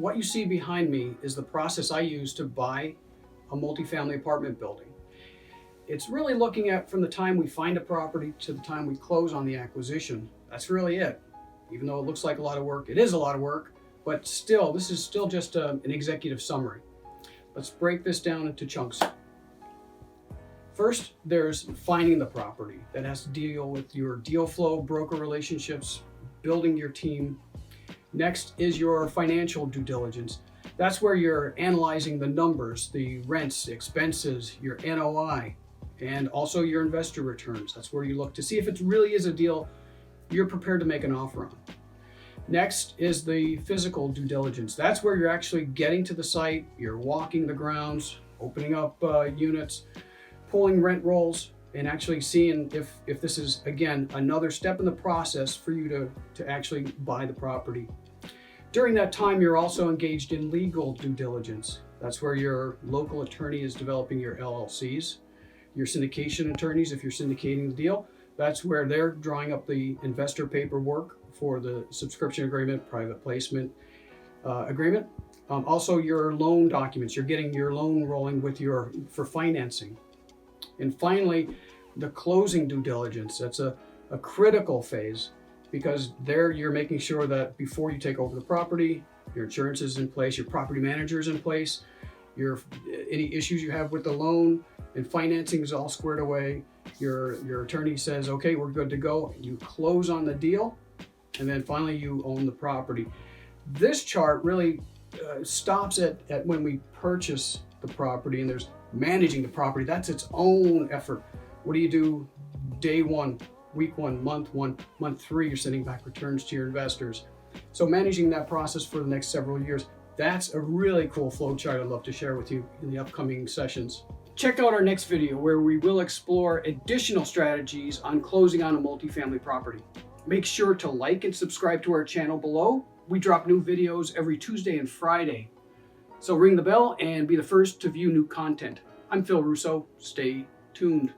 what you see behind me is the process I use to buy a multifamily apartment building. It's really looking at from the time we find a property to the time we close on the acquisition. That's really it. Even though it looks like a lot of work, it is a lot of work, but still, this is still just an executive summary. Let's break this down into chunks. First, there's finding the property. That has to deal with your deal flow, broker relationships, building your team. Next is your financial due diligence. That's where you're analyzing the numbers, the rents, expenses, your NOI, and also your investor returns. That's where you look to see if it really is a deal you're prepared to make an offer on. Next is the physical due diligence. That's where you're actually getting to the site, you're walking the grounds, opening up units, pulling rent rolls, and actually seeing if this is, again, another step in the process for you to actually buy the property. During that time, you're also engaged in legal due diligence. That's where your local attorney is developing your LLCs, your syndication attorneys, if you're syndicating the deal, that's where they're drawing up the investor paperwork for the subscription agreement, private placement agreement. Also your loan documents, you're getting your loan rolling with for financing. And finally, the closing due diligence. That's a critical phase, because there you're making sure that before you take over the property, your insurance is in place, your property manager is in place, any issues you have with the loan and financing is all squared away. Your attorney says, okay, we're good to go. You close on the deal, and then finally you own the property. This chart really stops at when we purchase the property, and there's managing the property. That's its own effort. What do you do day one, week one, month three? You're sending back returns to your investors. So managing that process for the next several years, that's a really cool flow chart I'd love to share with you in the upcoming sessions. Check out our next video where we will explore additional strategies on closing on a multifamily property. Make sure to like and subscribe to our channel below. We drop new videos every Tuesday and Friday. So ring the bell and be the first to view new content. I'm Phil Russo. Stay tuned.